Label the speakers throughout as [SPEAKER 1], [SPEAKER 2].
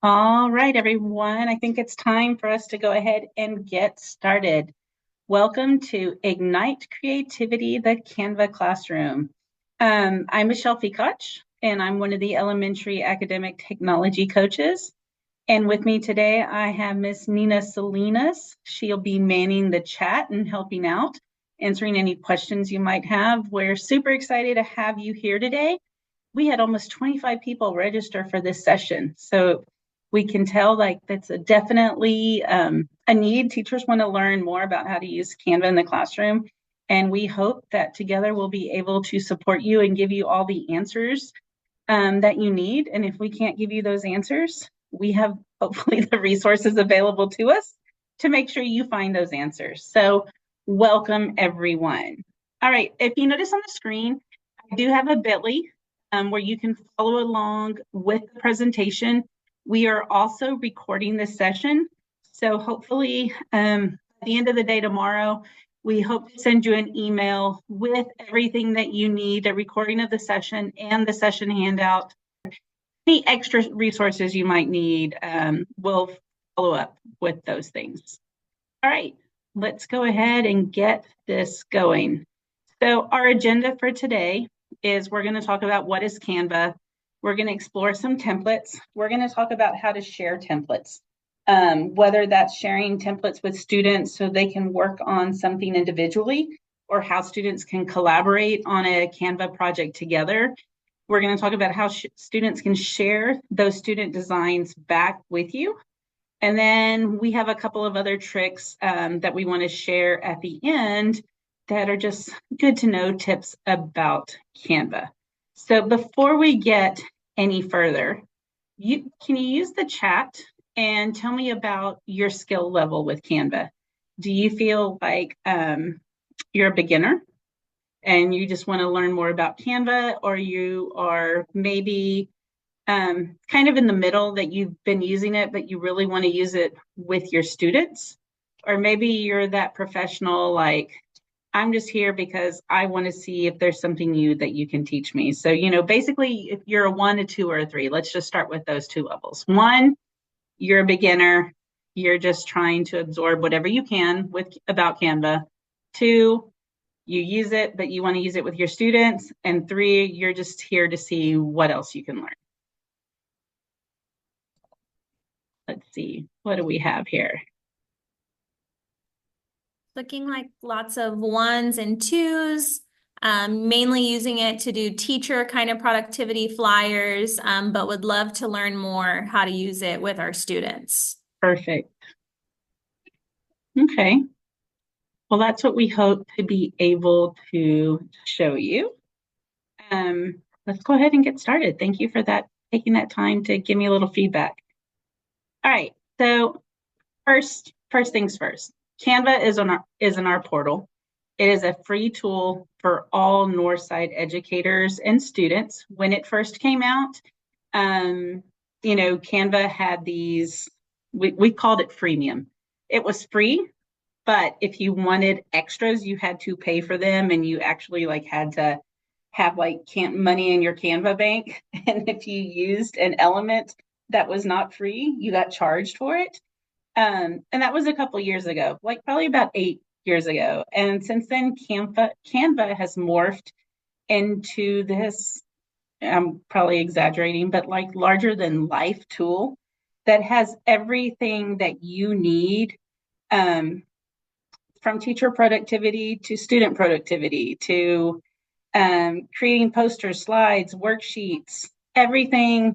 [SPEAKER 1] All right, everyone. I think it's time for us to go ahead and get started. Welcome to Ignite Creativity, the Canva Classroom. I'm Michelle Fekoch, and I'm one of the elementary academic technology coaches. And with me today, I have Miss Nina Salinas. She'll be manning the chat and helping out, answering any questions you might have. We're super excited to have you here today. We had almost 25 people register for this session. So we can tell like that's definitely a need. Teachers want to learn more about how to use Canva in the classroom. And we hope that together we'll be able to support you and give you all the answers that you need. And if we can't give you those answers, we have hopefully the resources available to us to make sure you find those answers. So welcome everyone. All right, if you notice on the screen, I do have a bit.ly where you can follow along with the presentation. We are also recording this session. So hopefully at the end of the day tomorrow, we hope to send you an email with everything that you need, a recording of the session and the session handout. Any extra resources you might need, we'll follow up with those things. All right, let's go ahead and get this going. So our agenda for today is we're going to talk about what is Canva. We're going to explore some templates. We're going to talk about how to share templates, whether that's sharing templates with students so they can work on something individually or how students can collaborate on a Canva project together. We're going to talk about how students can share those student designs back with you. And then we have a couple of other tricks that we want to share at the end that are just good to know tips about Canva. So before we get any further, can you use the chat and tell me about your skill level with Canva? Do you feel like you're a beginner and you just want to learn more about Canva, or you are maybe kind of in the middle that you've been using it, but you really want to use it with your students? Or maybe you're that professional, like, I'm just here because I want to see if there's something new that you can teach me. So, basically, if you're a 1, a 2, or a 3, let's just start with those two levels. 1, you're a beginner. You're just trying to absorb whatever you can about Canva. 2, you use it, but you want to use it with your students. And 3, you're just here to see what else you can learn. Let's see, what do we have here?
[SPEAKER 2] Looking like lots of 1s and 2s, mainly using it to do teacher kind of productivity flyers, but would love to learn more how to use it with our students.
[SPEAKER 1] Perfect. Okay. Well, that's what we hope to be able to show you. Let's go ahead and get started. Thank you for taking that time to give me a little feedback. All right. So first things first. Canva is in our portal. It is a free tool for all Northside educators and students. When it first came out, Canva had these, we called it freemium. It was free, but if you wanted extras, you had to pay for them, and you actually had to have money in your Canva bank. And if you used an element that was not free, you got charged for it. And that was a couple years ago, like probably about 8 years ago. And since then, Canva has morphed into this, I'm probably exaggerating, but like larger than life tool that has everything that you need, from teacher productivity to student productivity to creating posters, slides, worksheets, everything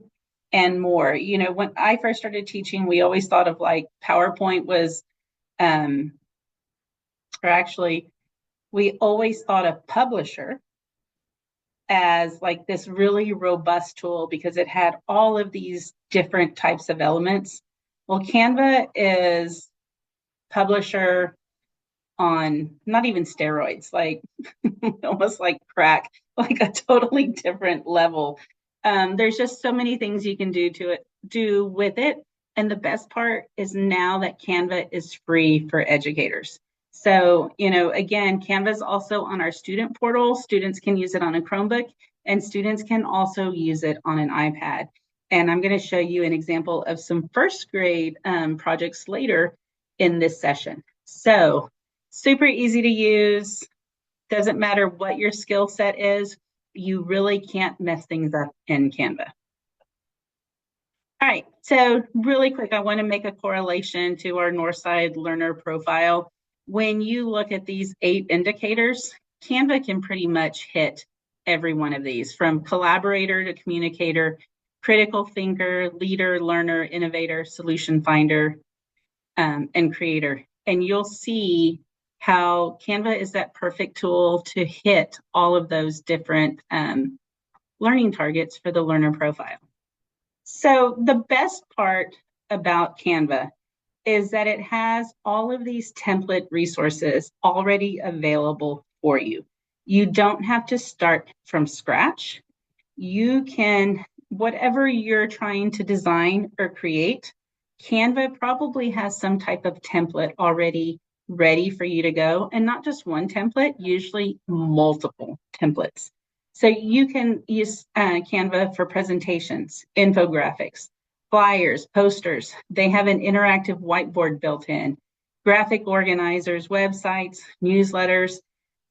[SPEAKER 1] and more. When I first started teaching, we always thought of like PowerPoint was, or actually, we always thought of Publisher as like this really robust tool because it had all of these different types of elements. Well, Canva is Publisher on not even steroids, like almost like crack, like a totally different level. There's just so many things you can do with it. And the best part is now that Canva is free for educators. So, again, Canva is also on our student portal. Students can use it on a Chromebook, and students can also use it on an iPad. And I'm going to show you an example of some first grade projects later in this session. So super easy to use. Doesn't matter what your skill set is. You really can't mess things up in Canva. All right, so really quick, I want to make a correlation to our Northside learner profile. When you look at these 8 indicators, Canva can pretty much hit every one of these, from collaborator to communicator, critical thinker, leader, learner, innovator, solution finder, and creator. And you'll see how Canva is that perfect tool to hit all of those different learning targets for the learner profile. So the best part about Canva is that it has all of these template resources already available for you. You don't have to start from scratch. You can, whatever you're trying to design or create, Canva probably has some type of template already ready for you to go, and not just one template, usually multiple templates. So you can use Canva for presentations, infographics, flyers, posters. They have an interactive whiteboard built in, graphic organizers, websites, newsletters.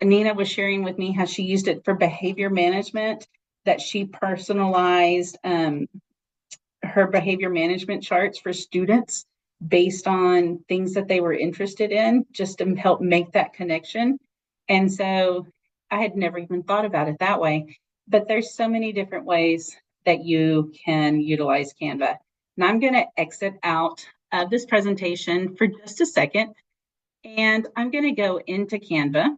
[SPEAKER 1] Nina was sharing with me how she used it for behavior management, that she personalized her behavior management charts for students based on things that they were interested in, just to help make that connection. And so I had never even thought about it that way, but there's so many different ways that you can utilize Canva. And I'm going to exit out of this presentation for just a second, and I'm going to go into Canva.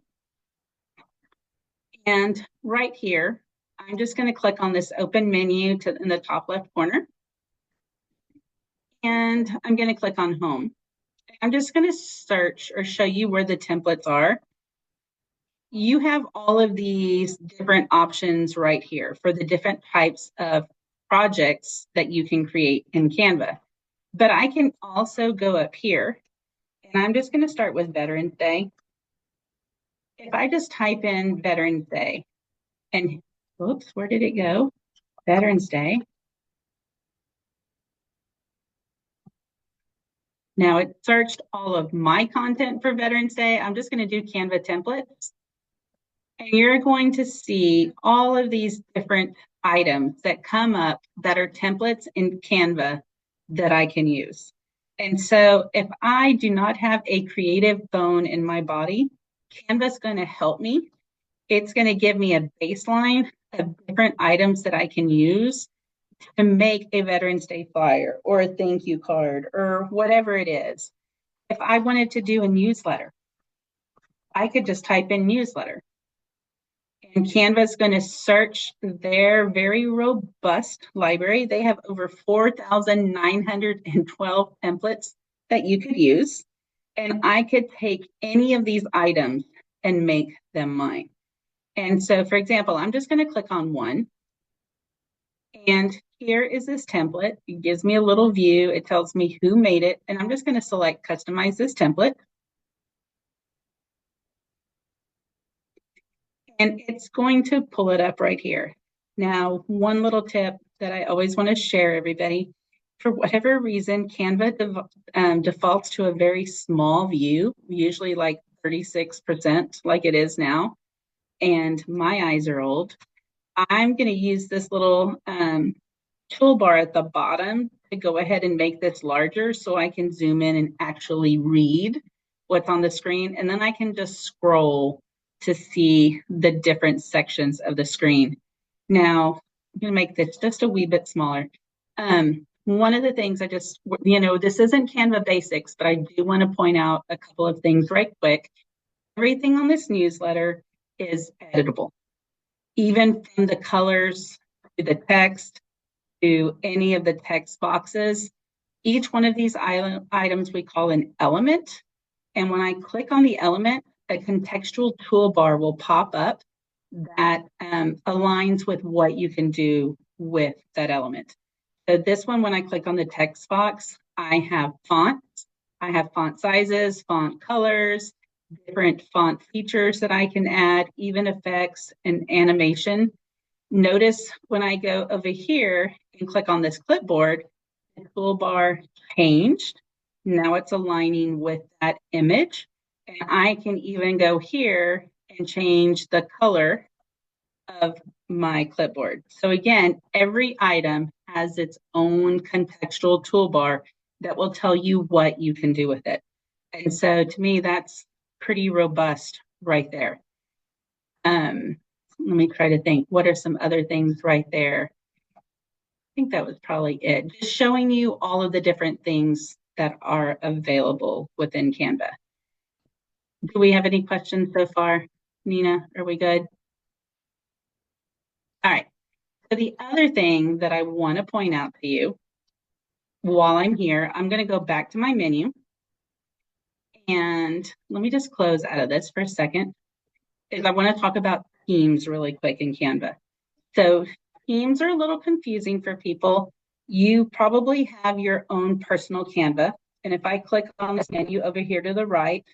[SPEAKER 1] And right here, I'm just going to click on this open menu in the top left corner. And I'm going to click on home. I'm just going to search or show you where the templates are. You have all of these different options right here for the different types of projects that you can create in Canva. But I can also go up here, and I'm just going to start with Veterans Day. If I just type in Veterans Day, and whoops, where did it go? Veterans Day. Now it searched all of my content for Veterans Day. I'm just going to do Canva templates. And you're going to see all of these different items that come up that are templates in Canva that I can use. And so if I do not have a creative bone in my body, Canva's going to help me. It's going to give me a baseline of different items that I can use to make a Veterans Day flyer or a thank you card or whatever it is. If I wanted to do a newsletter, I could just type in newsletter. And Canva is going to search their very robust library. They have over 4,912 templates that you could use. And I could take any of these items and make them mine. And so, for example, I'm just going to click on one. And here is this template. It gives me a little view. It tells me who made it. And I'm just going to select customize this template. And it's going to pull it up right here. Now, one little tip that I always want to share, everybody, for whatever reason, Canva defaults to a very small view, usually like 36%, like it is now. And my eyes are old. I'm going to use this little toolbar at the bottom to go ahead and make this larger so I can zoom in and actually read what's on the screen. And then I can just scroll to see the different sections of the screen. Now, I'm going to make this just a wee bit smaller. One of the things this isn't Canva basics, but I do want to point out a couple of things right quick. Everything on this newsletter is editable, even from the colors to the text to any of the text boxes. Each one of these items we call an element. And when I click on the element, a contextual toolbar will pop up that aligns with what you can do with that element. So this one, when I click on the text box, I have fonts, I have font sizes, font colors, different font features that I can add, even effects and animation. Notice when I go over here and click on this clipboard, the toolbar changed. Now it's aligning with that image. And I can even go here and change the color of my clipboard. So again, every item has its own contextual toolbar that will tell you what you can do with it. And so to me, that's pretty robust right there. Let me try to think. What are some other things right there? I think that was probably it. Just showing you all of the different things that are available within Canva. Do we have any questions so far? Nina, are we good? All right. So the other thing that I want to point out to you while I'm here, I'm going to go back to my menu. And let me just close out of this for a second. Is I want to talk about themes really quick in Canva. So themes are a little confusing for people. You probably have your own personal Canva. And if I click on this menu over here to the right,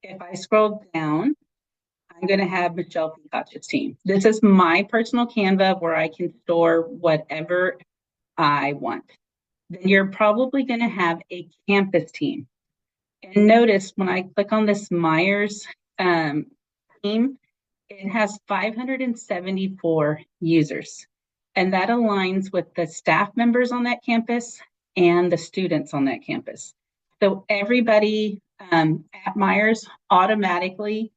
[SPEAKER 1] if I scroll down, I'm going to have Michelle Picaccia's team. This is my personal Canva where I can store whatever I want. Then you're probably going to have a campus team. And notice when I click on this Myers team, it has 574 users. And that aligns with the staff members on that campus and the students on that campus. So everybody at Myers automatically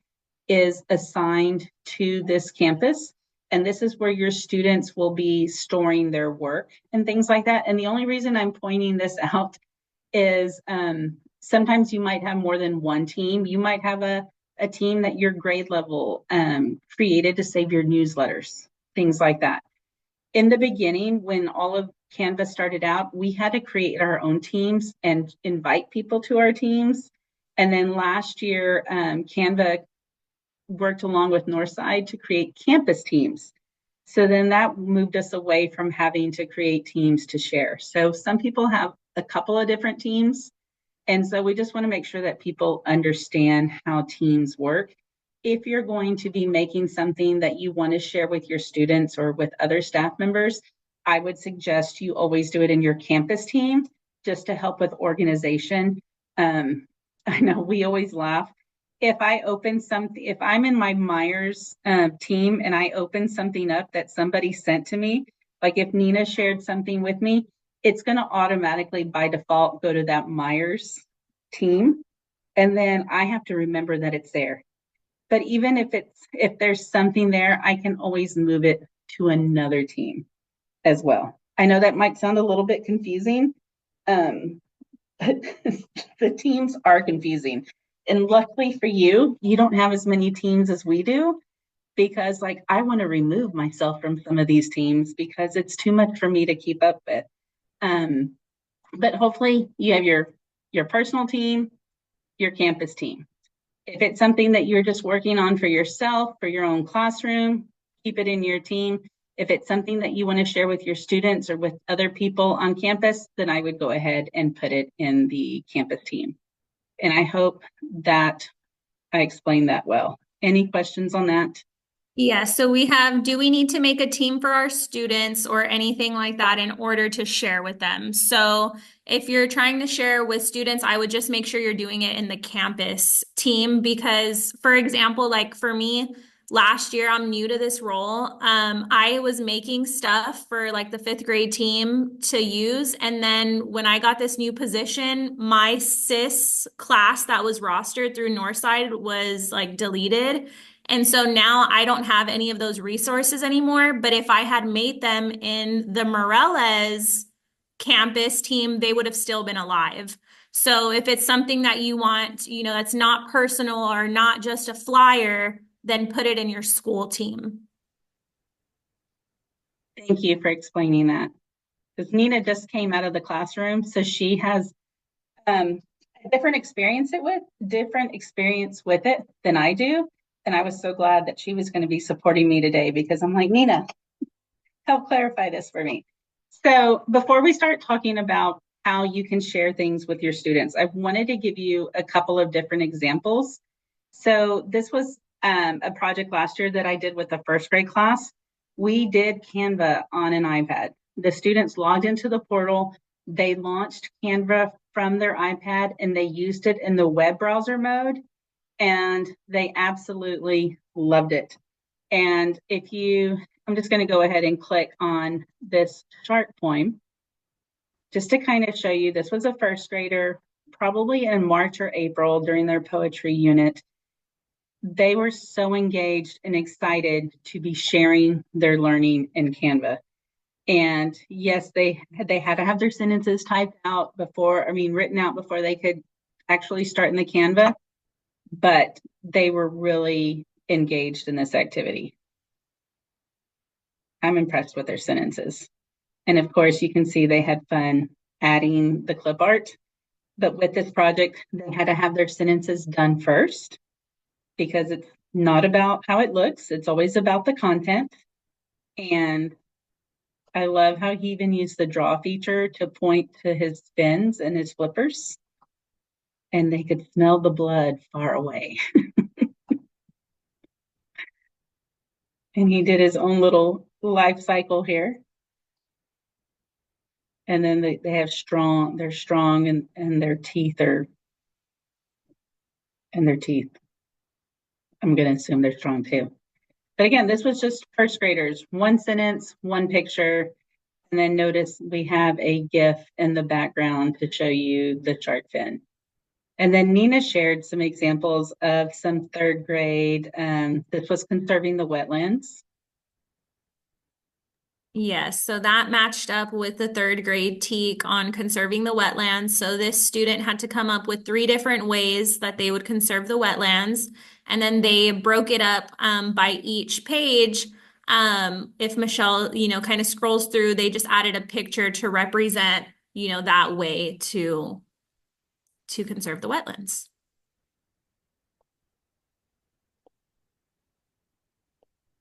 [SPEAKER 1] is assigned to this campus. And this is where your students will be storing their work and things like that. And the only reason I'm pointing this out is sometimes you might have more than one team. You might have a team that your grade level created to save your newsletters, things like that. In the beginning, when all of Canva started out, we had to create our own teams and invite people to our teams. And then last year, Canva worked along with Northside to create campus teams. So then that moved us away from having to create teams to share. So some people have a couple of different teams. And so we just want to make sure that people understand how teams work. If you're going to be making something that you want to share with your students or with other staff members, I would suggest you always do it in your campus team just to help with organization. I know we always laugh. If I open something, if I'm in my Myers team and I open something up that somebody sent to me, like if Nina shared something with me, it's going to automatically by default go to that Myers team. And then I have to remember that it's there. But even if there's something there, I can always move it to another team as well. I know that might sound a little bit confusing, but the teams are confusing. And luckily for you, you don't have as many teams as we do because like I want to remove myself from some of these teams because it's too much for me to keep up with. But hopefully you have your personal team, your campus team. If it's something that you're just working on for yourself, for your own classroom, keep it in your team. If it's something that you want to share with your students or with other people on campus, then I would go ahead and put it in the campus team. And I hope that I explained that well. Any questions on that?
[SPEAKER 2] Yeah, so we have, do we need to make a team for our students or anything like that in order to share with them? So if you're trying to share with students, I would just make sure you're doing it in the campus team because, for example, like for me, last year, I'm new to this role. I was making stuff for like the fifth grade team to use. And then when I got this new position, my sis class that was rostered through Northside was like deleted. And so now I don't have any of those resources anymore. But if I had made them in the Morales campus team, they would have still been alive. So if it's something that you want, that's not personal or not just a flyer, then put it in your school team.
[SPEAKER 1] Thank you for explaining that. Because Nina just came out of the classroom, so she has a different experience with it than I do. And I was so glad that she was going to be supporting me today because I'm like, Nina, help clarify this for me. So before we start talking about how you can share things with your students, I wanted to give you a couple of different examples. So this was a project last year that I did with the first grade class. We did Canva on an iPad. The students logged into the portal, they launched Canva from their iPad, and they used it in the web browser mode, and they absolutely loved it. And I'm just going to go ahead and click on this short poem just to kind of show you. This was a first grader, probably in March or April during their poetry unit. They were so engaged and excited to be sharing their learning in Canva. And yes, they had to have their sentences typed out written out before they could actually start in the Canva, but they were really engaged in this activity. I'm impressed with their sentences. And of course, you can see they had fun adding the clip art. But with this project, they had to have their sentences done first because it's not about how it looks, it's always about the content. And I love how he even used the draw feature to point to his fins and his flippers, and they could smell the blood far away. And he did his own little life cycle here. And then they're strong, and their teeth their teeth. I'm going to assume they're strong too. But again, this was just first graders, one sentence, one picture. And then notice we have a GIF in the background to show you the shark fin. And then Nina shared some examples of some third grade. This was conserving the wetlands.
[SPEAKER 2] Yes, so that matched up with the third grade TEK on conserving the wetlands. So this student had to come up with 3 different ways that they would conserve the wetlands. And then they broke it up by each page. If Michelle, kind of scrolls through, they just added a picture to represent, that way to conserve the wetlands.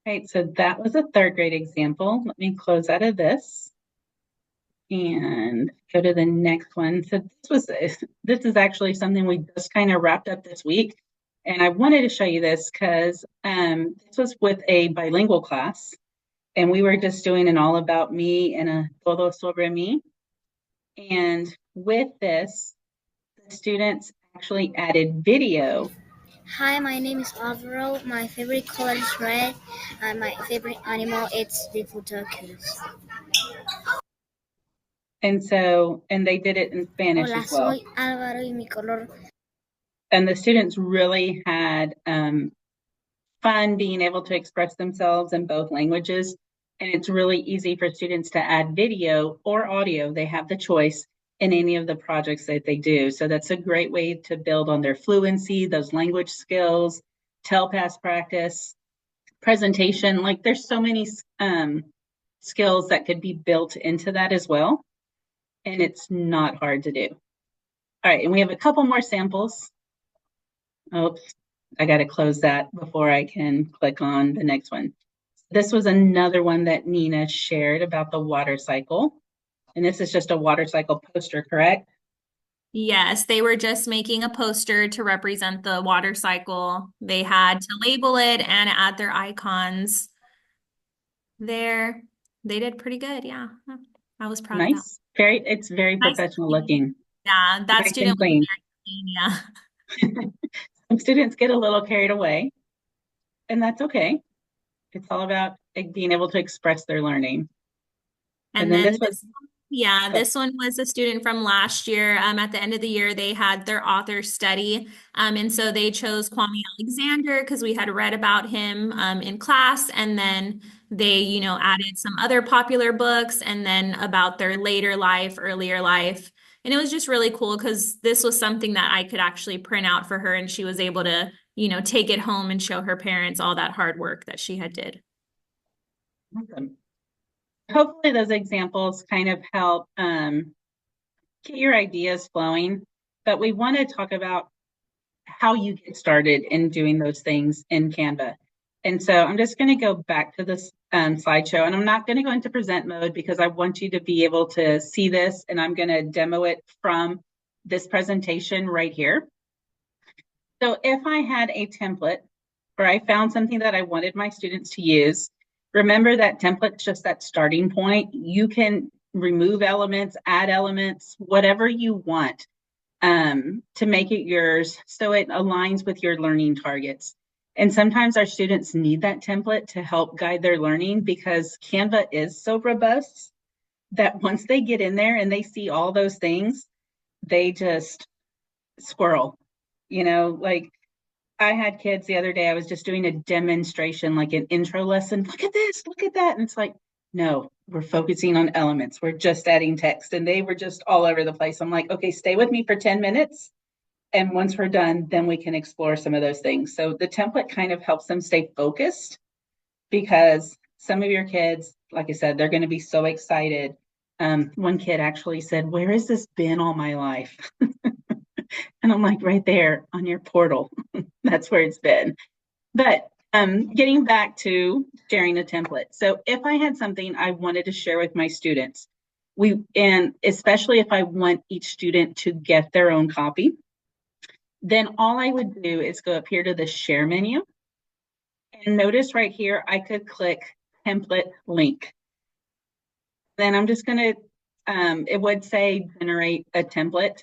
[SPEAKER 1] Right, so that was a third grade example. Let me close out of this and go to the next one. So this is actually something we just kind of wrapped up this week. And I wanted to show you this because this was with a bilingual class. And we were just doing an all about me and a todo sobre mí. And with this, the students actually added video.
[SPEAKER 3] Hi, my name is Alvaro. My favorite color is red, and my favorite animal is Diplodocus.
[SPEAKER 1] And they did it in Spanish
[SPEAKER 3] Hola,
[SPEAKER 1] as well.
[SPEAKER 3] soy Álvaro y mi color.
[SPEAKER 1] And the students really had fun being able to express themselves in both languages. And it's really easy for students to add video or audio. They have the choice in any of the projects that they do. So that's a great way to build on their fluency, those language skills, tell past practice, presentation. Like there's so many skills that could be built into that as well. And it's not hard to do. All right, and we have a couple more samples. Oops, I got to close that before I can click on the next one. This was another one that Nina shared about the water cycle. And this is just a water cycle poster, correct?
[SPEAKER 2] Yes, they were just making a poster to represent the water cycle. They had to label it and add their icons there. They did pretty good. Yeah. I was proud of that.
[SPEAKER 1] Nice. It's very
[SPEAKER 2] Nice.
[SPEAKER 1] professional looking.
[SPEAKER 2] Yeah, that
[SPEAKER 1] Nice and
[SPEAKER 2] student was
[SPEAKER 1] clean.
[SPEAKER 2] very clean. Yeah.
[SPEAKER 1] Some students get a little carried away, and that's okay. It's all about being able to express their learning. And
[SPEAKER 2] And
[SPEAKER 1] then
[SPEAKER 2] then
[SPEAKER 1] this was,
[SPEAKER 2] this one was a student from last year. At the end of the year, they had their author study. And so they chose Kwame Alexander because we had read about him in class. And then they, added some other popular books and then about their later life, earlier life. And it was just really cool because this was something that I could actually print out for her and she was able to, take it home and show her parents all that hard work that she had did.
[SPEAKER 1] awesome. Hopefully those examples kind of help get your ideas flowing, but we want to talk about how you get started in doing those things in Canva. And so I'm just going to go back to this slideshow, and I'm not going to go into present mode because I want you to be able to see this, and I'm going to demo it from this presentation right here. So if I had a template or I found something that I wanted my students to use, Remember that template's just that starting point. You can remove elements, add elements, whatever you want to make it yours so it aligns with your learning targets. And sometimes our students need that template to help guide their learning because Canva is so robust that once they get in there and they see all those things, they just squirrel. Like I had kids the other day, I was just doing a demonstration, like an intro lesson. Look at this, look at that. And it's like, no, we're focusing on elements. We're just adding text. And they were just all over the place. I'm like, okay, stay with me for 10 minutes. And once we're done, then we can explore some of those things. So the template kind of helps them stay focused because some of your kids, like I said, they're going to be so excited. One kid actually said, where has this been all my life? And I'm like, right there on your portal. That's where it's been. But getting back to sharing a template. So if I had something I wanted to share with my students, and especially if I want each student to get their own copy, then all I would do is go up here to the share menu. And notice right here, I could click template link. Then I'm just going to, it would say generate a template.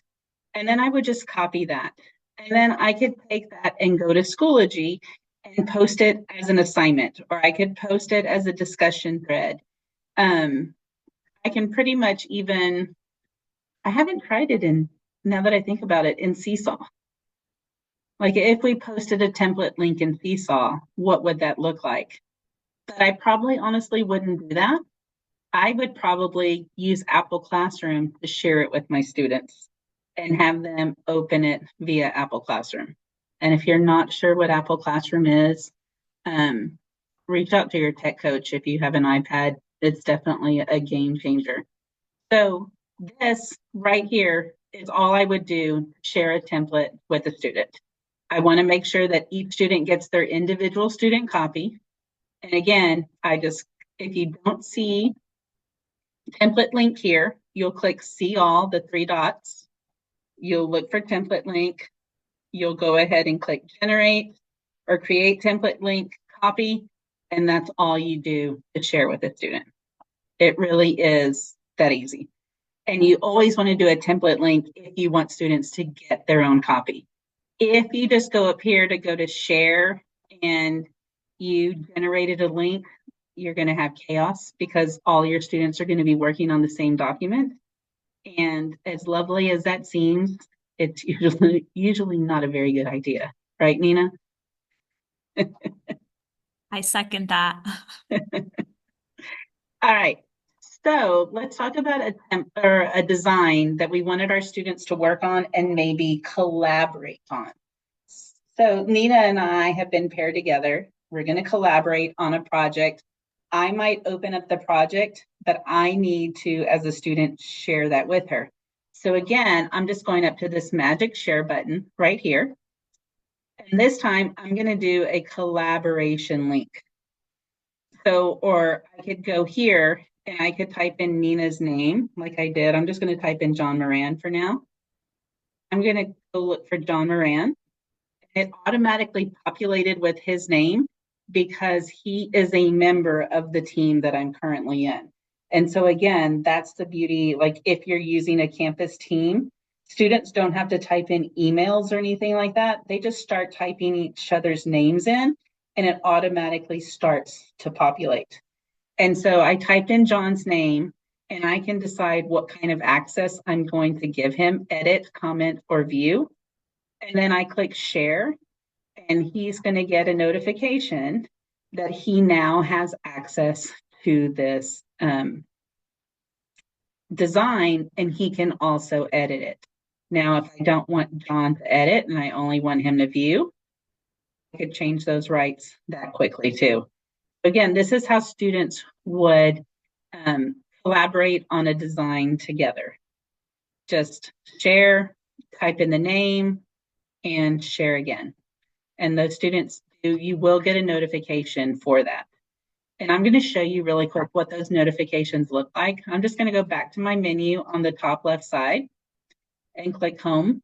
[SPEAKER 1] And then I would just copy that. And then I could take that and go to Schoology and post it as an assignment, or I could post it as a discussion thread. I can pretty much even, I haven't tried it now that I think about it, in Seesaw. Like if we posted a template link in Seesaw, what would that look like? But I probably honestly wouldn't do that. I would probably use Apple Classroom to share it with my students and have them open it via Apple Classroom. And if you're not sure what Apple Classroom is, reach out to your tech coach if you have an iPad. It's definitely a game changer. So this right here is all I would do, share a template with a student. I want to make sure that each student gets their individual student copy. And again, if you don't see template link here, you'll click see all, the 3 dots. You'll look for template link. You'll go ahead and click generate or create template link copy. And that's all you do to share with a student. It really is that easy. And you always want to do a template link if you want students to get their own copy. If you just go up here to go to share and you generated a link, you're going to have chaos because all your students are going to be working on the same document. And as lovely as that seems, it's usually not a very good idea. Right, Nina?
[SPEAKER 2] I second that.
[SPEAKER 1] All right. So let's talk about a design that we wanted our students to work on and maybe collaborate on. So Nina and I have been paired together. We're going to collaborate on a project. I might open up the project, but I need to, as a student, share that with her. So again, I'm just going up to this magic share button right here. And this time I'm going to do a collaboration link. So, or I could go here and I could type in Nina's name like I did. I'm just going to type in John Moran for now. I'm going to go look for John Moran. It automatically populated with his name because he is a member of the team that I'm currently in. And so again, that's the beauty. Like if you're using a campus team, students don't have to type in emails or anything like that. They just start typing each other's names in and it automatically starts to populate. And so I typed in John's name and I can decide what kind of access I'm going to give him, edit, comment, or view. And then I click share and he's going to get a notification that he now has access to this design and he can also edit it. Now, if I don't want John to edit and I only want him to view, I could change those rights that quickly too. Again, this is how students would collaborate on a design together. Just share, type in the name, and share again. And those students you will get a notification for that. And I'm going to show you really quick what those notifications look like. I'm just going to go back to my menu on the top left side and click home.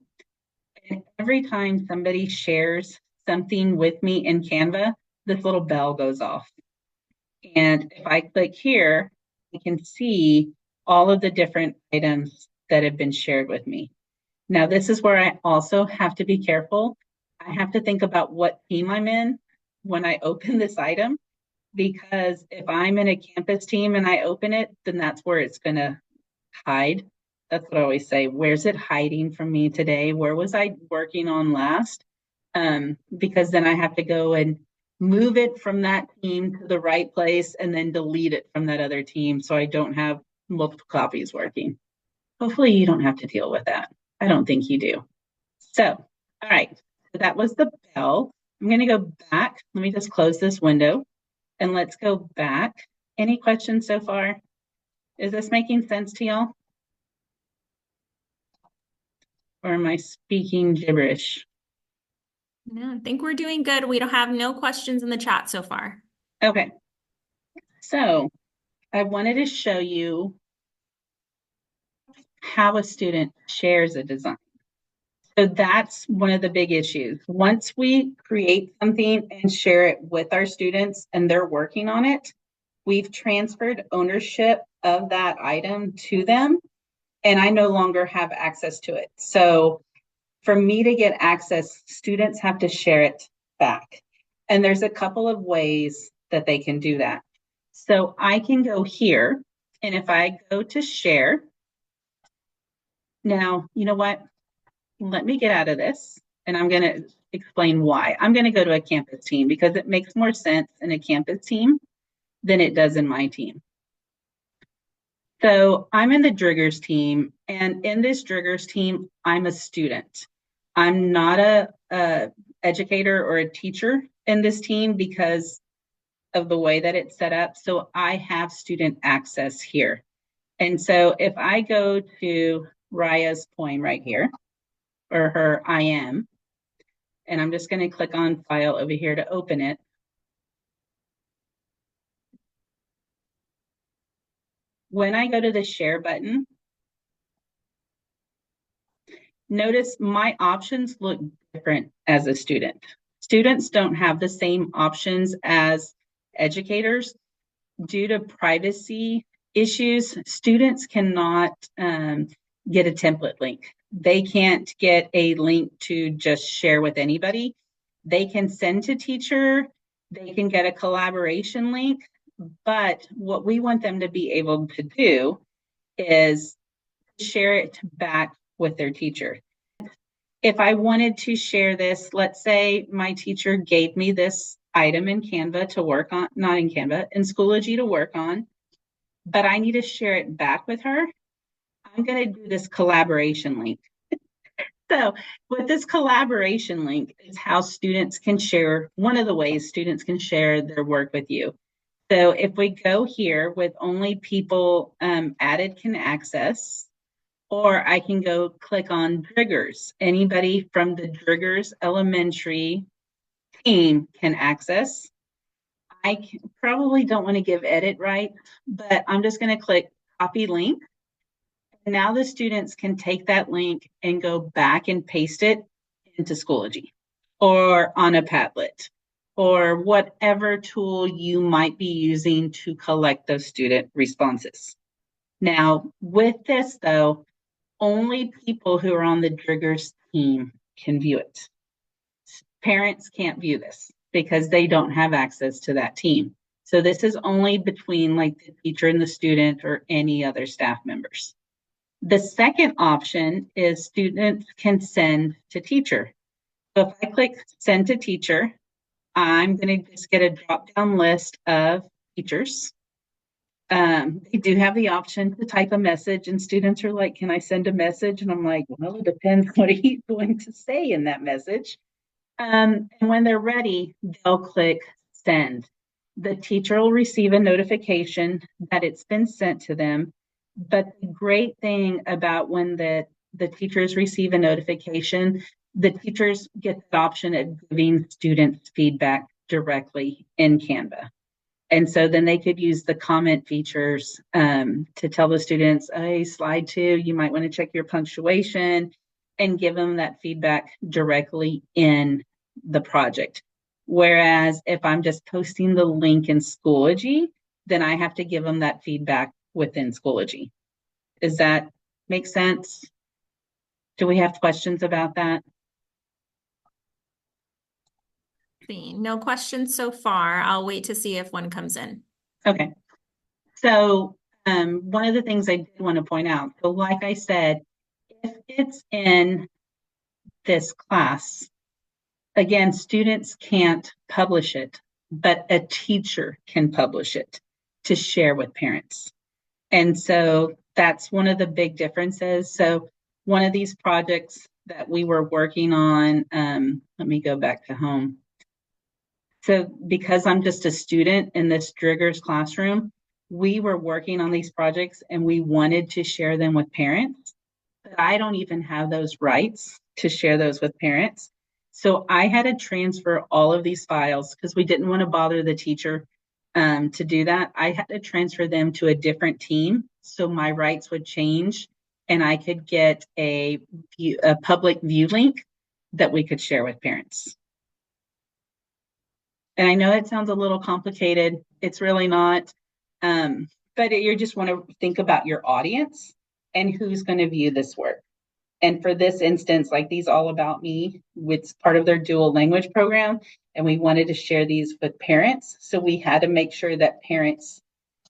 [SPEAKER 1] And every time somebody shares something with me in Canva, this little bell goes off. And if I click here, I can see all of the different items that have been shared with me. Now, this is where I also have to be careful. I have to think about what team I'm in when I open this item, because if I'm in a campus team and I open it, then that's where it's going to hide. That's what I always say. Where's it hiding from me today? Where was I working on last? Because then I have to go and move it from that team to the right place and then delete it from that other team so I don't have multiple copies working. Hopefully you don't have to deal with that. I don't think you do. So, all right. So that was the bell. I'm going to go back. Let me just close this window and let's go back. Any questions so far? Is this making sense to y'all? Or am I speaking gibberish?
[SPEAKER 2] No, I think we're doing good. We don't have no questions in the chat so far.
[SPEAKER 1] Okay. So I wanted to show you how a student shares a design. So that's one of the big issues. Once we create something and share it with our students and they're working on it, we've transferred ownership of that item to them, and I no longer have access to it. So for me to get access, students have to share it back. And there's a couple of ways that they can do that. So I can go here, and if I go to share, now, you know what? Let me get out of this, and I'm going to explain why. I'm going to go to a campus team because it makes more sense in a campus team than it does in my team. So I'm in the Driggers team, and in this Driggers team, I'm a student. I'm not a educator or a teacher in this team because of the way that it's set up. So I have student access here. And so if I go to Raya's poem right here, or her IM, and I'm just going to click on file over here to open it. When I go to the share button, notice my options look different as a student. Students don't have the same options as educators. Due to privacy issues, students cannot get a template link. They can't get a link to just share with anybody. They can send to teacher, they can get a collaboration link, but what we want them to be able to do is share it back with their teacher. If I wanted to share this, let's say my teacher gave me this item in Canva to work on, not in Canva, in Schoology to work on, but I need to share it back with her. I'm going to do this collaboration link. So with this collaboration link is how students can share, one of the ways students can share their work with you. So if we go here with only people added can access, or I can go click on Driggers. Anybody from the Driggers Elementary team can access. I probably don't want to give edit right, but I'm just going to click copy link. And now the students can take that link and go back and paste it into Schoology or on a Padlet or whatever tool you might be using to collect those student responses. Now, with this though, only people who are on the Driggers team can view it. Parents can't view this because they don't have access to that team. So this is only between like the teacher and the student or any other staff members. The second option is students can send to teacher. So if I click send to teacher, I'm going to just get a drop-down list of teachers. They do have the option to type a message, and students are like, can I send a message? And I'm like, well, it depends what are you going to say in that message. And when they're ready, they'll click send. The teacher will receive a notification that it's been sent to them. But the great thing about when the teachers receive a notification, the teachers get the option of giving students feedback directly in Canva. And so then they could use the comment features to tell the students, hey, slide 2, you might want to check your punctuation, and give them that feedback directly in the project. Whereas if I'm just posting the link in Schoology, then I have to give them that feedback within Schoology. Does that make sense? Do we have questions about that?
[SPEAKER 2] No questions so far. I'll wait to see if one comes in.
[SPEAKER 1] Okay. So one of the things I did want to point out, so like I said, if it's in this class, again, students can't publish it, but a teacher can publish it to share with parents. And so that's one of the big differences. So one of these projects that we were working on, let me go back to home. So because I'm just a student in this Driggers classroom, we were working on these projects and we wanted to share them with parents, but I don't even have those rights to share those with parents. So I had to transfer all of these files because we didn't want to bother the teacher to do that. I had to transfer them to a different team so my rights would change and I could get a public view link that we could share with parents. And I know it sounds a little complicated. It's really not. But you just want to think about your audience and who's going to view this work. And for this instance, like these All About Me, it's part of their dual language program. And we wanted to share these with parents. So we had to make sure that parents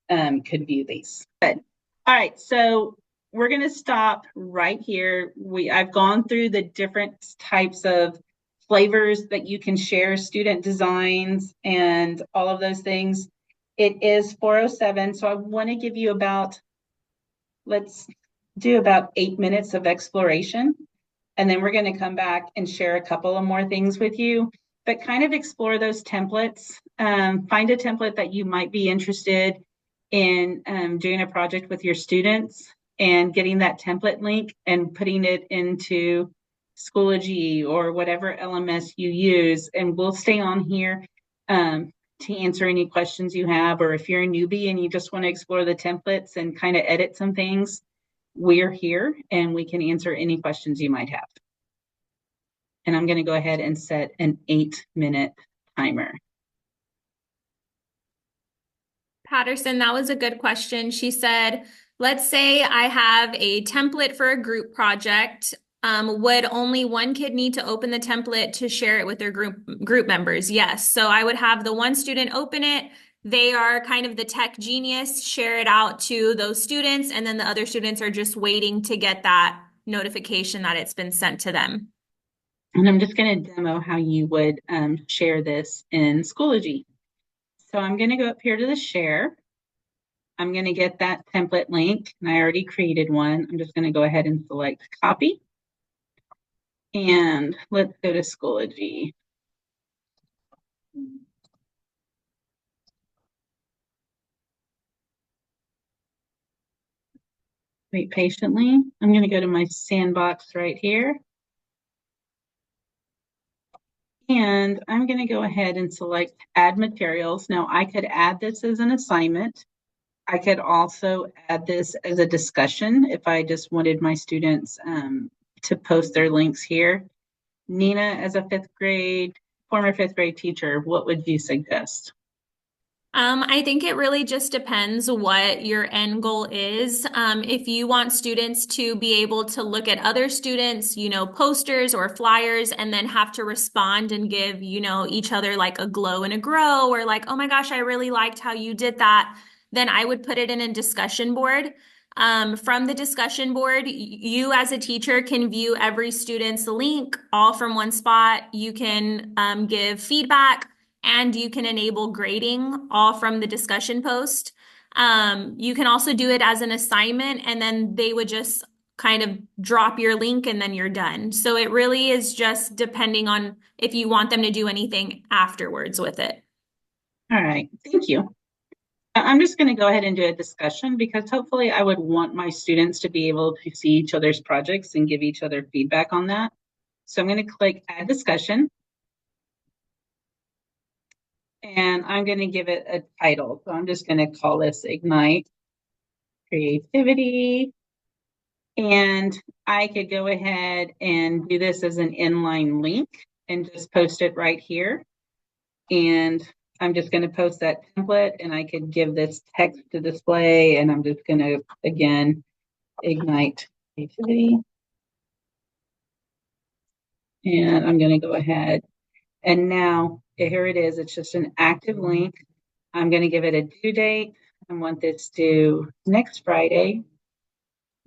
[SPEAKER 1] could view these. Good. All right. So we're going to stop right here. I've gone through the different types of flavors that you can share, student designs, and all of those things. It is 4:07, so I want to give you let's do about 8 minutes of exploration, and then we're going to come back and share a couple of more things with you, but kind of explore those templates. Find a template that you might be interested in doing a project with your students and getting that template link and putting it into Schoology or whatever LMS you use. And we'll stay on here to answer any questions you have, or if you're a newbie and you just want to explore the templates and kind of edit some things, we're here and we can answer any questions you might have. And I'm going to go ahead and set an 8-minute timer.
[SPEAKER 2] Patterson, that was a good question. She said, let's say I have a template for a group project. Would only one kid need to open the template to share it with their group members? Yes. So I would have the one student open it. They are kind of the tech genius, share it out to those students, and then the other students are just waiting to get that notification that it's been sent to them.
[SPEAKER 1] And I'm just going to demo how you would share this in Schoology. So I'm going to go up here to the share. I'm going to get that template link, and I already created one. I'm just going to go ahead and select copy. And let's go to Schoology. Wait patiently. I'm going to go to my sandbox right here. And I'm going to go ahead and select add materials. Now I could add this as an assignment. I could also add this as a discussion if I just wanted my students to post their links here. Nina, as a former fifth grade teacher, what would you suggest?
[SPEAKER 2] I think it really just depends what your end goal is. If you want students to be able to look at other students, posters or flyers, and then have to respond and give, each other like a glow and a grow, or like, oh my gosh, I really liked how you did that, then I would put it in a discussion board. From the discussion board, you as a teacher can view every student's link all from one spot. You can give feedback, and you can enable grading all from the discussion post. You can also do it as an assignment, and then they would just kind of drop your link and then you're done. So it really is just depending on if you want them to do anything afterwards with it.
[SPEAKER 1] All right, thank you. I'm just going to go ahead and do a discussion because hopefully I would want my students to be able to see each other's projects and give each other feedback on that. So I'm going to click add discussion. And I'm going to give it a title. So I'm just going to call this Ignite Creativity. And I could go ahead and do this as an inline link and just post it right here. And I'm just going to post that template, and I could give this text to display, and I'm just going to, again, ignite creativity. And I'm going to go ahead. And now here it is. It's just an active link. I'm going to give it a due date. I want this due next Friday.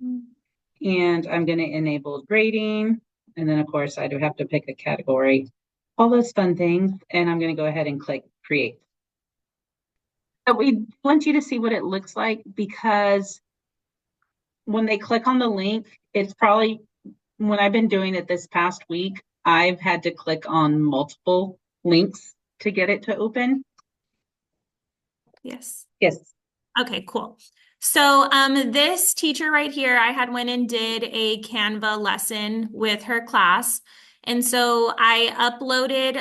[SPEAKER 1] And I'm going to enable grading. And then, of course, I do have to pick a category, all those fun things. And I'm going to go ahead and click create. But we want you to see what it looks like, because when they click on the link, it's probably, when I've been doing it this past week, I've had to click on multiple links to get it to open.
[SPEAKER 2] Yes.
[SPEAKER 1] Yes.
[SPEAKER 2] Okay, cool. So this teacher right here, I had went and did a Canva lesson with her class. And so I uploaded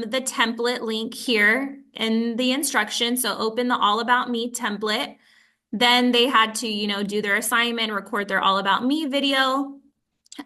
[SPEAKER 2] the template link here in the instructions. So open the All About Me template. Then they had to, do their assignment, record their All About Me video.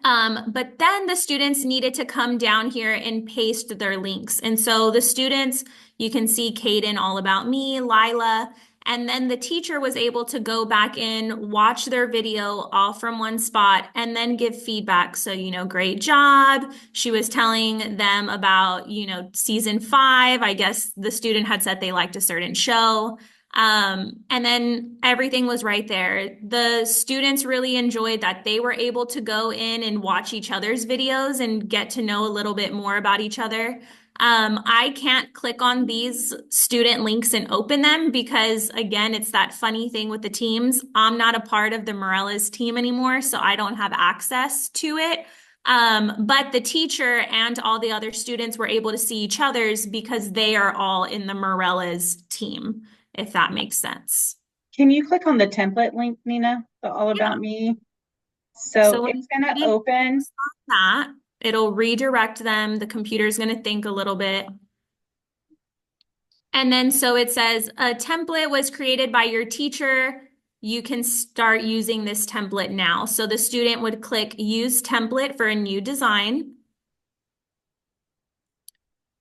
[SPEAKER 2] But then the students needed to come down here and paste their links. And so the students, you can see Kaden, All About Me, Lila, and then the teacher was able to go back in, watch their video all from one spot, and then give feedback. So, great job. She was telling them about, season 5. I guess the student had said they liked a certain show. And then everything was right there. The students really enjoyed that they were able to go in and watch each other's videos and get to know a little bit more about each other. I can't click on these student links and open them because, again, it's that funny thing with the teams. I'm not a part of the Morella's team anymore, so I don't have access to it. But the teacher and all the other students were able to see each other's because they are all in the Morella's team, if that makes sense.
[SPEAKER 1] Can you click on the template link, Nina, the All About Me? So
[SPEAKER 2] So when
[SPEAKER 1] it's going to
[SPEAKER 2] student
[SPEAKER 1] open.
[SPEAKER 2] clicks on that, it'll redirect them. The computer's going to think a little bit. And then so it says a template was created by your teacher. You can start using this template now. So the student would click use template for a new design.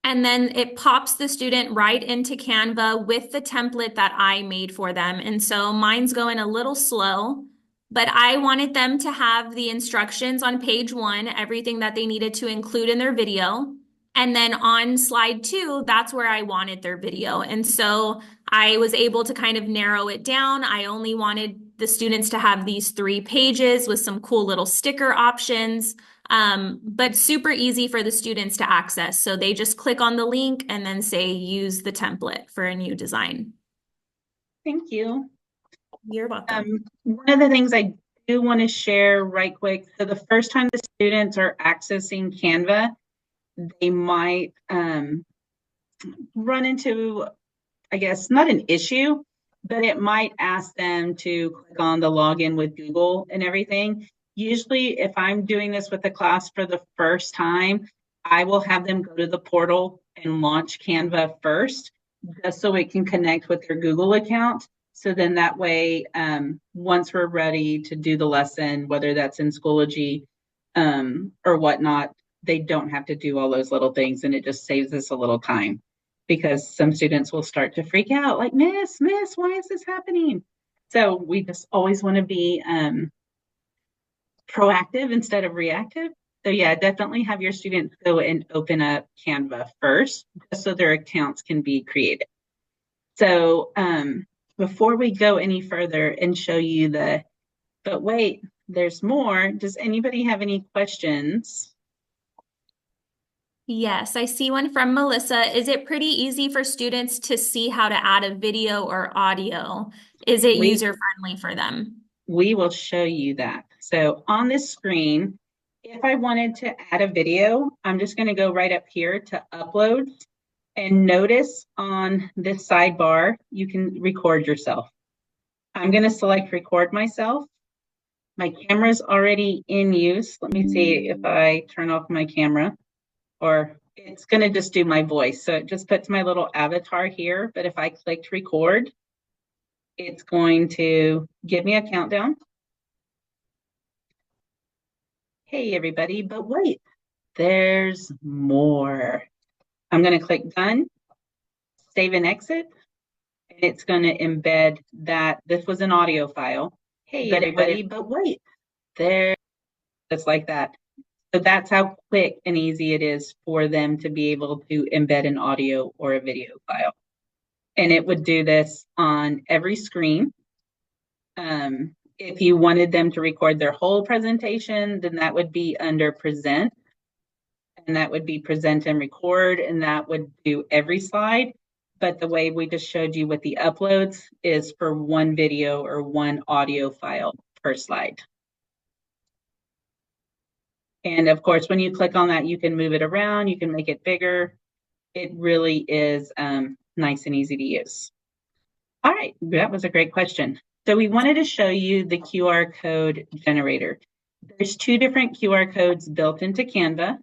[SPEAKER 2] And then it pops the student right into Canva with the template that I made for them. And so mine's going a little slow, but I wanted them to have the instructions on page 1, everything that they needed to include in their video. And then on slide 2, that's where I wanted their video. And so I was able to kind of narrow it down. I only wanted the students to have these 3 pages with some cool little sticker options. But super easy for the students to access. So they just click on the link and then say, use the template for a new design.
[SPEAKER 1] Thank you.
[SPEAKER 2] You're welcome.
[SPEAKER 1] One of the things I do want to share right quick. So the first time the students are accessing Canva, they might run into, I guess, not an issue, but it might ask them to click on the login with Google and everything. Usually, if I'm doing this with a class for the first time, I will have them go to the portal and launch Canva first, just so it can connect with their Google account. So then that way, once we're ready to do the lesson, whether that's in Schoology or whatnot, they don't have to do all those little things, and it just saves us a little time, because some students will start to freak out, like, Miss, why is this happening? So we just always want to be proactive instead of reactive. So yeah, definitely have your students go and open up Canva first, just so their accounts can be created. So before we go any further and show you but wait, there's more. Does anybody have any questions?
[SPEAKER 2] Yes, I see one from Melissa. Is it pretty easy for students to see how to add a video or audio? Is it
[SPEAKER 1] We
[SPEAKER 2] user friendly for them?
[SPEAKER 1] we will show you that. So on this screen, if I wanted to add a video, I'm just going to go right up here to upload, and notice on this sidebar, you can record yourself. I'm going to select record myself. My camera's already in use. Let me see if I turn off my camera, or it's going to just do my voice. So it just puts my little avatar here. But if I clicked record, it's going to give me a countdown. Hey, everybody, but wait, there's more. I'm going to click done. save and exit, and it's going to embed that this was an audio file. Hey, everybody, but wait, there, just like that. So that's how quick and easy it is for them to be able to embed an audio or a video file. And it would do this on every screen. If you wanted them to record their whole presentation, then that would be under present, and that would be present and record, and that would do every slide. But the way we just showed you with the uploads is for one video or one audio file per slide. And of course, when you click on that, you can move it around, you can make it bigger. It really is nice and easy to use. All right, that was a great question. So we wanted to show you the QR code generator. There's two different QR codes built into Canva.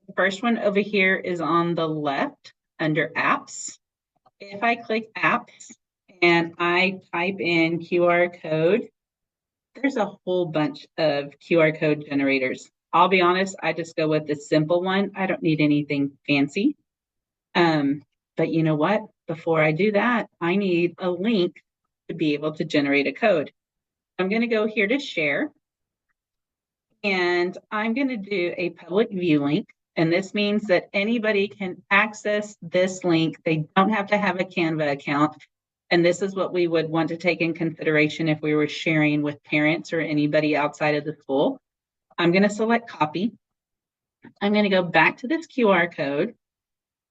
[SPEAKER 1] The first one over here is on the left under apps. If I click apps and I type in QR code, there's a whole bunch of QR code generators. I'll be honest, I just go with the simple one. I don't need anything fancy. But you know what? Before I do that, I need a link to be able to generate a code. I'm going to go here to share, and I'm going to do a public view link. And this means that anybody can access this link. They don't have to have a Canva account. And this is what we would want to take in consideration if we were sharing with parents or anybody outside of the school. I'm going to select copy. I'm going to go back to this QR code.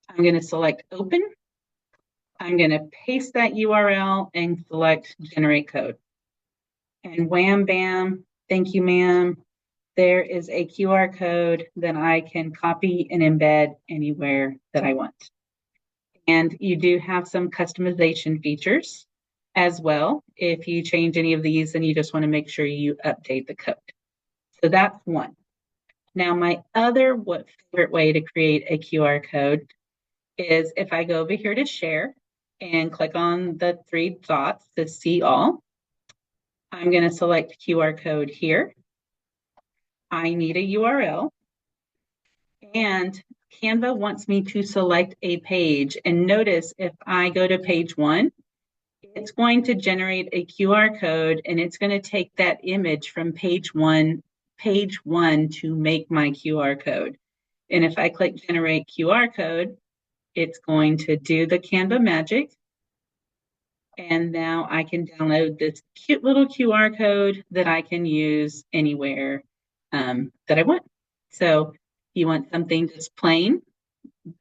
[SPEAKER 1] I'm going to select open. I'm going to paste that URL and select generate code. And wham, bam, thank you, ma'am. There is a QR code that I can copy and embed anywhere that I want. And you do have some customization features as well. If you change any of these, then you just want to make sure you update the code. So that's one. Now, my other favorite way to create a QR code is if I go over here to share and click on the three dots to see all. I'm going to select QR code here. I need a URL. And Canva wants me to select a page. And notice if I go to page 1, it's going to generate a QR code, and it's going to take that image from page one to make my QR code. And if I click generate QR code, it's going to do the Canva magic. And now I can download this cute little QR code that I can use anywhere that I want. So if you want something just plain,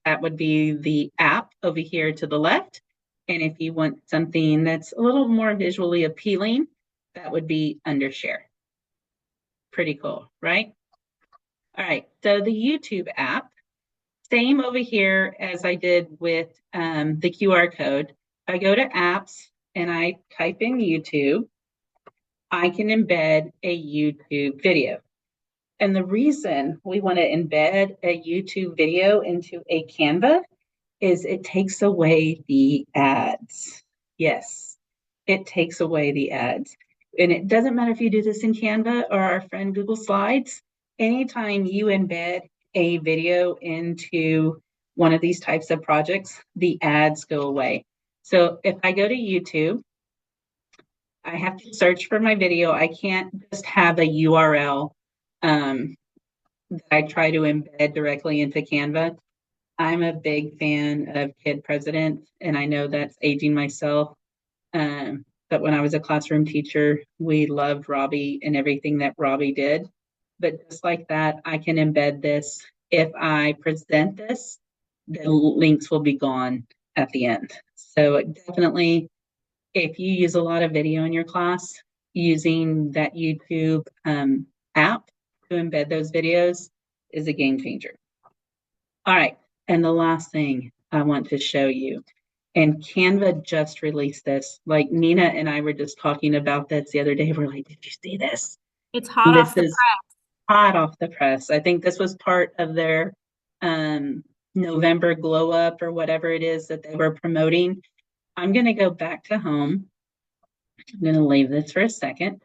[SPEAKER 1] that would be the app over here to the left. And if you want something that's a little more visually appealing, that would be under share. Pretty cool, right? All right, so the YouTube app, same over here as I did with the QR code. I go to apps and I type in YouTube, I can embed a YouTube video. And the reason we want to embed a YouTube video into a Canva is it takes away the ads. Yes, it takes away the ads. And it doesn't matter if you do this in Canva or our friend Google Slides. Anytime you embed a video into one of these types of projects, the ads go away. So if I go to YouTube, I have to search for my video. I can't just have a URL that I try to embed directly into Canva. I'm a big fan of Kid President, and I know that's aging myself. But when I was a classroom teacher, we loved Robbie and everything that Robbie did. But just like that, I can embed this. If I present this, the links will be gone at the end. So definitely, if you use a lot of video in your class, using that YouTube app to embed those videos is a game changer. All right, and the last thing I want to show you, and Canva just released this. Like Nina and I were just talking about this the other day. We're like, did you see this?
[SPEAKER 2] It's hot off the press.
[SPEAKER 1] Hot off the press. I think this was part of their November glow up or whatever it is that they were promoting. I'm going to go back to home. I'm going to leave this for a second.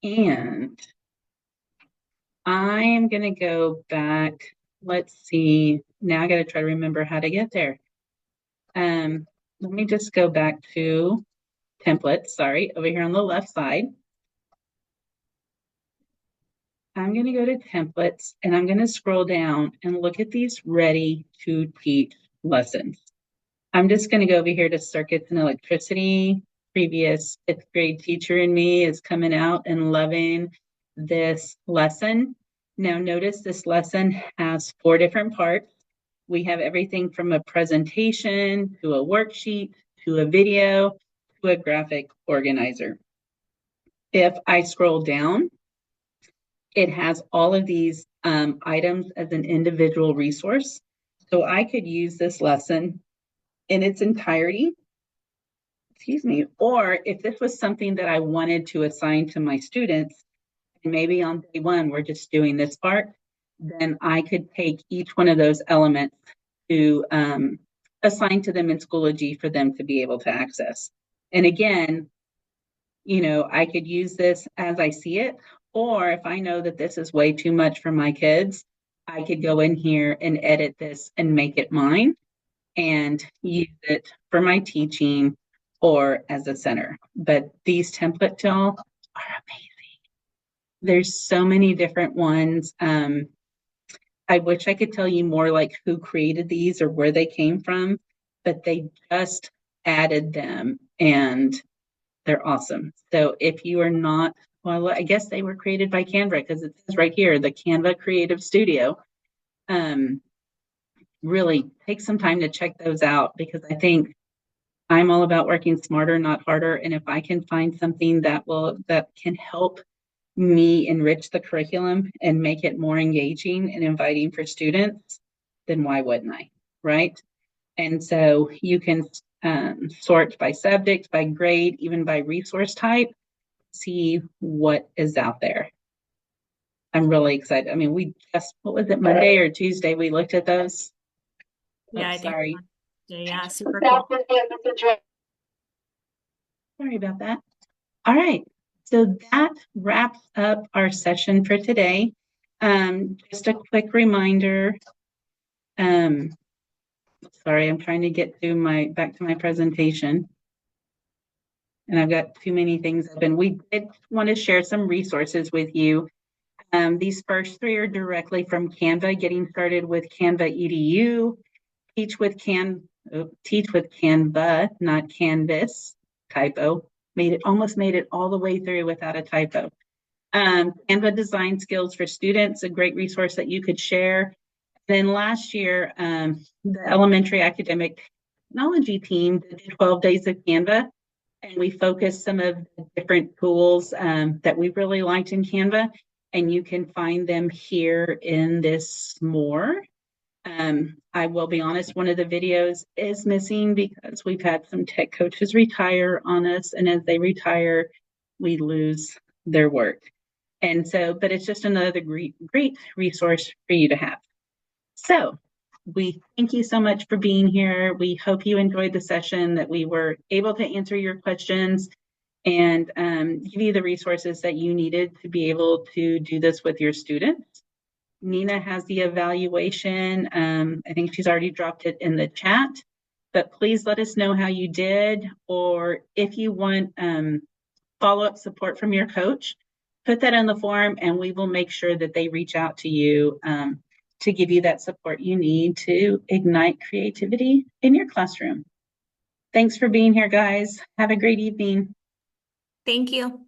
[SPEAKER 1] And I am going to go back. Let's see. Now I got to try to remember how to get there. Let me just go back to templates, sorry, over here on the left side. I'm going to go to templates and I'm going to scroll down and look at these ready to teach lessons. I'm just going to go over here to circuits and electricity. Previous fifth grade teacher in me is coming out and loving this lesson. Now notice this lesson has 4 different parts. We have everything from a presentation to a worksheet to a video to a graphic organizer. If I scroll down, it has all of these items as an individual resource. So I could use this lesson in its entirety, excuse me, or if this was something that I wanted to assign to my students, and maybe on day 1 we're just doing this part, then I could take each one of those elements to assign to them in Schoology for them to be able to access. And again, I could use this as I see it, or if I know that this is way too much for my kids, I could go in here and edit this and make it mine and use it for my teaching or as a center. But these templates, y'all, are amazing. There's so many different ones. I wish I could tell you more like who created these or where they came from, but they just added them and they're awesome. So if you are not, well, I guess they were created by Canva because it says right here, the Canva Creative Studio. Really take some time to check those out because I think I'm all about working smarter, not harder. And if I can find something that can help me enrich the curriculum and make it more engaging and inviting for students, then why wouldn't I? Right? And so you can sort by subject, by grade, even by resource type, see what is out there. I'm really excited. I mean, what was it, Monday or Tuesday? We looked at those.
[SPEAKER 2] Yeah, I think.
[SPEAKER 1] Sorry.
[SPEAKER 2] Yeah, super cool.
[SPEAKER 1] Sorry about that. All right. So that wraps up our session for today. Just a quick reminder. Sorry, I'm trying to get to back to my presentation. And I've got too many things open. We did want to share some resources with you. These first 3 are directly from Canva, getting started with Canva EDU, teach with Canva, not Canvas, typo. Almost made it all the way through without a typo. Canva design skills for students, a great resource that you could share. Then last year, the elementary academic technology team did 12 days of Canva, and we focused some of the different tools that we really liked in Canva, and you can find them here in this more. I will be honest, one of the videos is missing because we've had some tech coaches retire on us, and as they retire, we lose their work. And so, but it's just another great resource for you to have. So we thank you so much for being here. We hope you enjoyed the session, that we were able to answer your questions and give you the resources that you needed to be able to do this with your students. Nina has the evaluation. I think she's already dropped it in the chat, but please let us know how you did, or if you want follow-up support from your coach, put that in the form and we will make sure that they reach out to you to give you that support you need to ignite creativity in your classroom. Thanks for being here, guys. Have a great evening.
[SPEAKER 2] Thank you.